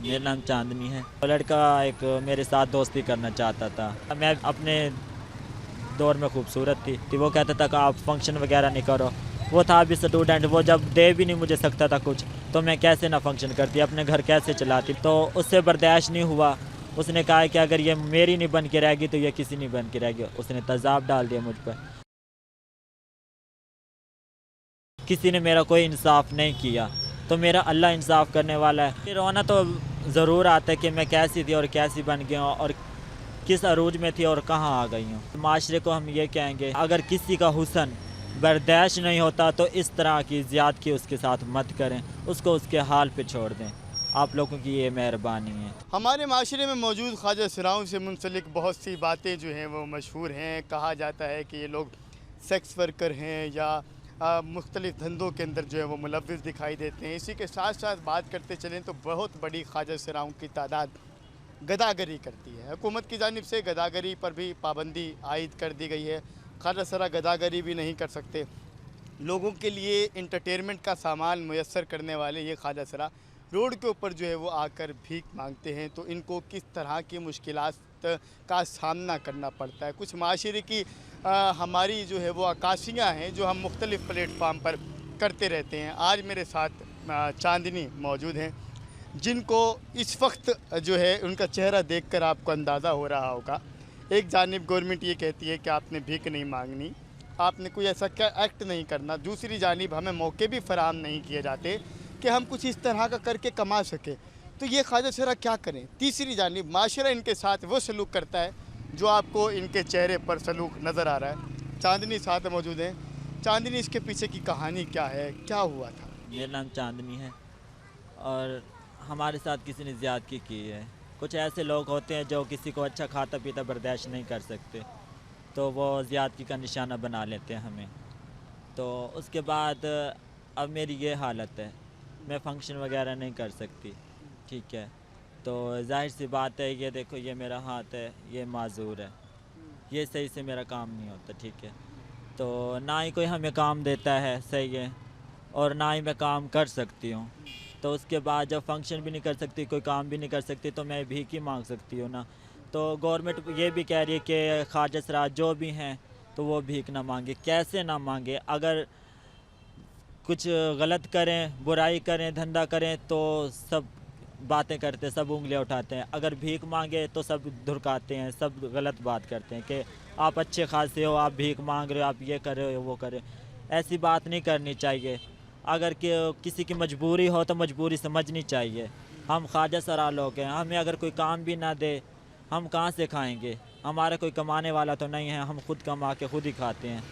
मेरा नाम चांदनी है। वो लड़का एक मेरे साथ दोस्ती करना चाहता था। मैं अपने दौर में खूबसूरत थी। वो कहता था कि आप फंक्शन वगैरह नहीं करो। वो था भी स्टूडेंट, वो जब दे भी नहीं मुझे सकता था कुछ, तो मैं कैसे ना फंक्शन करती, अपने घर कैसे चलाती। तो उससे बर्दाश्त नहीं हुआ। उसने कहा कि अगर ये मेरी नहीं बन के रहेगी तो ये किसी नहीं बन के रहेगी। उसने तेज़ाब डाल दिया मुझ पर। किसी ने मेरा कोई इंसाफ नहीं किया, तो मेरा अल्लाह इंसाफ करने वाला है। फिर रोना तो ज़रूर आता है कि मैं कैसी थी और कैसी बन गई हूँ, और किस अरूज में थी और कहाँ आ गई हूँ। माशरे को हम ये कहेंगे, अगर किसी का हुस्न बर्दाश्त नहीं होता तो इस तरह की ज़्यादती उसके साथ मत करें, उसको उसके हाल पे छोड़ दें। आप लोगों की ये मेहरबानी है। हमारे माशरे में मौजूद ख्वाजा सिराओं से मुंसलिक बहुत सी बातें जो हैं वो मशहूर हैं। कहा जाता है कि ये लोग सेक्स वर्कर हैं या मुख्तलिफ़ धंधों के अंदर जो है वो मुलव्विस दिखाई देते हैं। इसी के साथ साथ बात करते चलें तो बहुत बड़ी ख्वाजा सिराओं की तादाद गदागरी करती है। हुकूमत की जानिब से गदागरी पर भी पाबंदी आयद कर दी गई है। ख्वाजा सरा गदागरी भी नहीं कर सकते। लोगों के लिए इंटरटेनमेंट का सामान मुयस्सर करने वाले ये ख्वाजा सरा रोड के ऊपर जो है वो आकर भीख मांगते हैं, तो इनको किस तरह की मुश्किलात का सामना करना पड़ता है। कुछ माशरे की हमारी जो है वो अक्कासियाँ हैं जो हम मुख्तलिफ़ प्लेटफार्म पर करते रहते हैं। आज मेरे साथ चांदनी मौजूद हैं, जिनको इस वक्त जो है उनका चेहरा देखकर आपको अंदाज़ा हो रहा होगा। एक जानिब गवर्नमेंट ये कहती है कि आपने भीख नहीं मांगनी, आपने कोई ऐसा क्या एक्ट नहीं करना। दूसरी जानिब हमें मौके भी फराहम नहीं किए जाते कि हम कुछ इस तरह का करके कमा सकें, तो ये ख्वाजा सरा क्या करें। तीसरी जानिब माशरा इनके साथ वो सलूक करता है जो आपको इनके चेहरे पर सलूक नज़र आ रहा है। चांदनी साथ मौजूद हैं। चांदनी, इसके पीछे की कहानी क्या है, क्या हुआ था? मेरा नाम चांदनी है, और हमारे साथ किसी ने ज़्यादती की है। कुछ ऐसे लोग होते हैं जो किसी को अच्छा खाता पीता बर्दाश्त नहीं कर सकते, तो वो ज़्यादती का निशाना बना लेते हैं हमें। तो उसके बाद अब मेरी ये हालत है, मैं फ़ंक्शन वगैरह नहीं कर सकती, ठीक है। तो ज़ाहिर सी बात है, ये देखो ये मेरा हाथ है, ये माज़ूर है, ये सही से मेरा काम नहीं होता, ठीक है। तो ना ही कोई हमें काम देता है सही है, और ना ही मैं काम कर सकती हूँ। तो उसके बाद जब फंक्शन भी नहीं कर सकती, कोई काम भी नहीं कर सकती, तो मैं भीख ही मांग सकती हूँ ना। तो गवर्नमेंट ये भी कह रही है कि ख्वाजा सराज जो भी हैं तो वो भीख ना मांगे। कैसे ना मांगे? अगर कुछ गलत करें, बुराई करें, धंधा करें तो सब बातें करते, सब उंगलियां उठाते हैं। अगर भीख मांगे तो सब धुरकाते हैं, सब गलत बात करते हैं कि आप अच्छे खासे हो, आप भीख मांग रहे हो, आप ये कर रहे हो, वो कर रहे हो। ऐसी बात नहीं करनी चाहिए। अगर किसी की मजबूरी हो तो मजबूरी समझनी चाहिए। हम ख्वाजा सरा लोग हैं, हमें अगर कोई काम भी ना दे, हम कहाँ से खाएंगे? हमारा कोई कमाने वाला तो नहीं है, हम खुद कमा के खुद ही खाते हैं।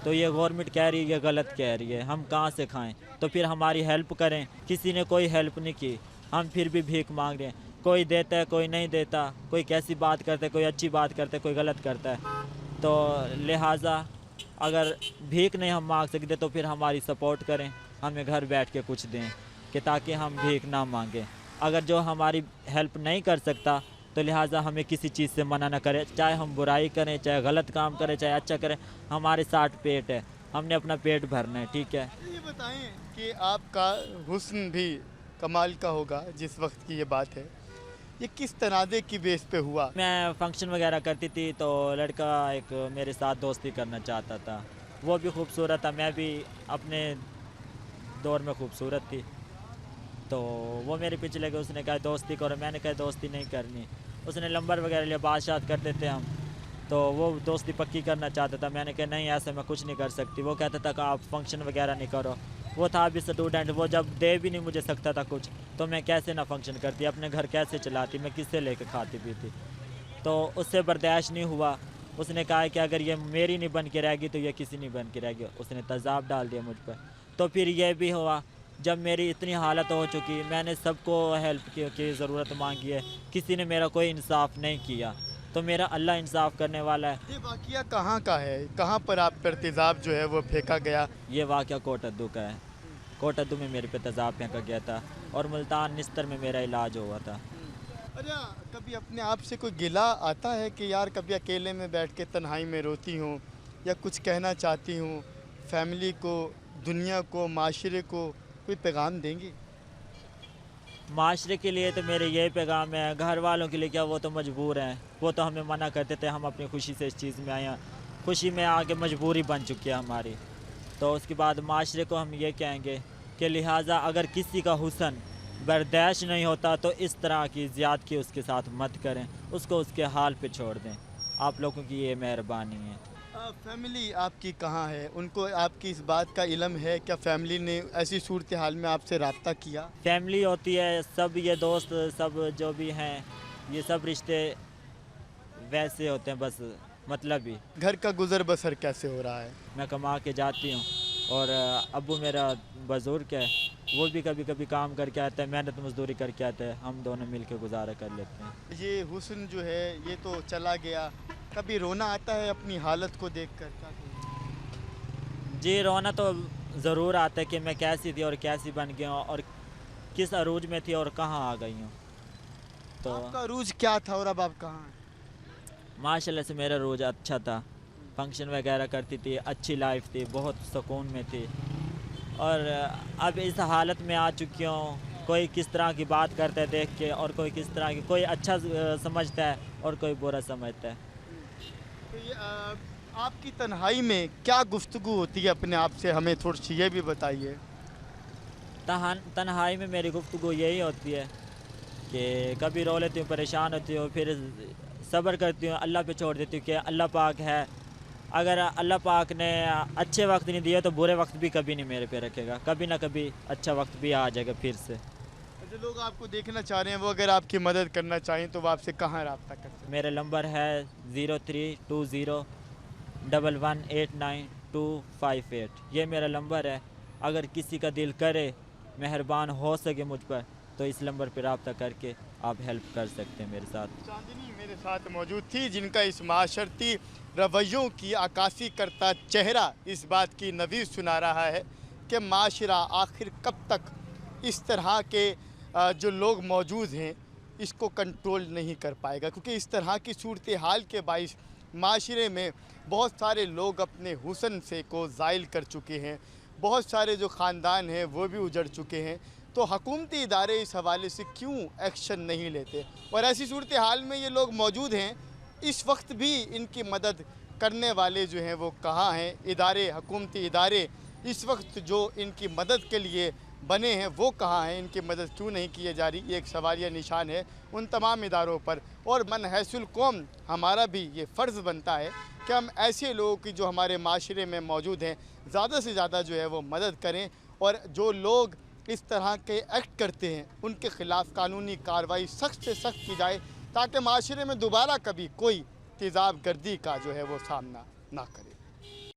तो ये गवर्नमेंट कह रही है, ये गलत कह रही है, हम कहाँ से खाएं? तो फिर हमारी हेल्प करें। किसी ने कोई हेल्प नहीं की, हम फिर भी भीख मांग रहे हैं। कोई देता है, कोई नहीं देता, कोई कैसी बात करता है, कोई अच्छी बात करता है, कोई गलत करता है। तो लिहाजा अगर भीख नहीं हम मांग सकते तो फिर हमारी सपोर्ट करें, हमें घर बैठ के कुछ दें, कि ताकि हम भीख ना मांगें। अगर जो हमारी हेल्प नहीं कर सकता तो लिहाजा हमें किसी चीज़ से मना ना करें, चाहे हम बुराई करें, चाहे गलत काम करें, चाहे अच्छा करें। हमारे 60 पेट है, हमने अपना पेट भरना है, ठीक है। ये बताएं कि आपका हुस्न भी कमाल का होगा जिस वक्त की ये बात है, ये किस तनाज़े की बेस पे हुआ? मैं फंक्शन वगैरह करती थी तो लड़का एक मेरे साथ दोस्ती करना चाहता था। वो भी खूबसूरत था, मैं भी अपने दौर में खूबसूरत थी। तो वो मेरे पीछे लगे, उसने कहा दोस्ती करो, मैंने कहा दोस्ती नहीं करनी। उसने नंबर वगैरह लिया, बात शात करते थे हम, तो वो दोस्ती पक्की करना चाहता था। मैंने कहा नहीं, ऐसे मैं कुछ नहीं कर सकती। वो कहता था कि आप फंक्शन वगैरह नहीं करो। वो था भी स्टूडेंट, वो जब दे भी नहीं मुझे सकता था कुछ, तो मैं कैसे ना फंक्शन करती, अपने घर कैसे चलाती, मैं किससे लेकर खाती पीती। तो उससे बर्दाश्त नहीं हुआ। उसने कहा कि अगर ये मेरी नहीं बन के रहेगी तो ये किसी नहीं बन के रहेगी। उसने तेज़ाब डाल दिया मुझ पर। तो फिर ये भी हुआ, जब मेरी इतनी हालत हो चुकी, मैंने सबको हेल्प की ज़रूरत मांगी है, किसी ने मेरा कोई इंसाफ नहीं किया, तो मेरा अल्लाह इंसाफ करने वाला है। ये वाक़या कहाँ का है? कहाँ पर आप पर तेज़ाब जो है वो फेंका गया? ये वाक़या कोटद्दू का है। कोटद्दू में मेरे पे तेज़ाब फेंका गया था, और मुल्तान निस्तर में मेरा इलाज हुआ था। अच्छा, कभी अपने आप से कोई गिला आता है कि यार कभी अकेले में बैठ के तन्हाई में रोती हूँ या कुछ कहना चाहती हूँ, फैमिली को, दुनिया को, माशरे को कोई पैगाम देंगी? معاشرے کے لیے تو میرے یہ پیغام ہے، گھر والوں کے لیے کیا، وہ تو مجبور ہیں، وہ تو ہمیں منع کرتے تھے، ہم اپنی خوشی سے اس چیز میں آئے ہیں، خوشی میں آ کے مجبوری بن چکی ہے ہماری. تو اس کے بعد معاشرے کو ہم یہ کہیں گے کہ لہٰذا اگر کسی کا حسن برداشت نہیں ہوتا تو اس طرح کی زیادتی اس کے ساتھ مت کریں، اس کو اس کے حال پہ چھوڑ دیں. آپ لوگوں کی یہ مہربانی ہے. فیملی آپ کی کہاں ہے؟ ان کو آپ کی اس بات کا علم ہے؟ کیا فیملی نے ایسی صورتحال میں آپ سے رابطہ کیا؟ فیملی ہوتی ہے، سب یہ دوست سب جو بھی ہیں، یہ سب رشتے ویسے ہوتے ہیں، بس مطلب ہی. گھر کا گزر بسر کیسے ہو رہا ہے؟ میں کما کے جاتی ہوں اور ابو میرا بزرگ ہے، وہ بھی کبھی کبھی کام کر کے آتا ہے، محنت مزدوری کر کے آتا ہے، ہم دونوں مل کے گزارا کر لیتے ہیں. یہ حسن جو ہے یہ تو چلا گیا، کبھی رونا آتا ہے اپنی حالت کو دیکھ کر؟ کیا کہیں؟ جی رونا تو ضرور آتا ہے کہ میں کیسی تھی اور کیسی بن گئی ہوں اور کس عروج میں تھی اور کہاں آ گئی ہوں. تو آپ کا عروج کیا تھا اور اب آپ کہاں ہیں؟ ماشاء اللہ سے میرا روز اچھا تھا، فنکشن وغیرہ کرتی تھی، اچھی لائف تھی، بہت سکون میں تھی. اور اب اس حالت میں آ چکی ہوں، کوئی کس طرح کی بات کرتا ہے دیکھ کے، اور کوئی کس طرح کی، کوئی اچھا سمجھتا ہے اور کوئی برا سمجھتا ہے. تو یہ آپ کی تنہائی میں کیا گفتگو ہوتی ہے اپنے آپ سے؟ ہمیں تھوڑی سی یہ بھی بتائیے. تنہائی میں میری گفتگو یہی ہوتی ہے کہ کبھی رو لیتی ہوں، پریشان ہوتی ہوں، پھر صبر کرتی ہوں، اللہ پہ چھوڑ دیتی ہوں کہ اللہ پاک ہے، اگر اللہ پاک نے اچھے وقت نہیں دیے تو برے وقت بھی کبھی نہیں میرے پہ رکھے گا، کبھی نہ کبھی اچھا وقت بھی آ جائے گا پھر سے. جو لوگ آپ کو دیکھنا چاہ رہے ہیں وہ اگر آپ کی مدد کرنا چاہیں تو وہ آپ سے کہاں رابطہ کر سکتے ہیں؟ میرا نمبر ہے 0320118928. یہ میرا نمبر ہے. اگر کسی کا دل کرے، مہربان ہو سکے مجھ پر، تو اس نمبر پہ رابطہ کر کے آپ ہیلپ کر سکتے ہیں میرے ساتھ. چاندنی میرے ساتھ موجود تھی، جن کا اس معاشرتی رویوں کی عکاسی کرتا چہرہ اس بات کی نوید سنا رہا ہے کہ معاشرہ آخر کب تک اس طرح کے جو لوگ موجود ہیں اس کو کنٹرول نہیں کر پائے گا، کیونکہ اس طرح کی صورتحال کے باعث معاشرے میں بہت سارے لوگ اپنے حسن سے کو زائل کر چکے ہیں، بہت سارے جو خاندان ہیں وہ بھی اجڑ چکے ہیں. تو حکومتی ادارے اس حوالے سے کیوں ایکشن نہیں لیتے؟ اور ایسی صورتحال میں یہ لوگ موجود ہیں، اس وقت بھی ان کی مدد کرنے والے جو ہیں وہ کہاں ہیں؟ ادارے، حکومتی ادارے اس وقت جو ان کی مدد کے لیے بنے ہیں وہ کہاں ہیں؟ ان کی مدد کیوں نہیں کی جا رہی؟ یہ ایک سوالیہ نشان ہے ان تمام اداروں پر. اور من حیث القوم ہمارا بھی یہ فرض بنتا ہے کہ ہم ایسے لوگوں کی جو ہمارے معاشرے میں موجود ہیں زیادہ سے زیادہ جو ہے وہ مدد کریں، اور جو لوگ اس طرح کے ایکٹ کرتے ہیں ان کے خلاف قانونی کارروائی سخت سے سخت کی جائے تاکہ معاشرے میں دوبارہ کبھی کوئی تیزاب گردی کا جو ہے وہ سامنا نہ کرے.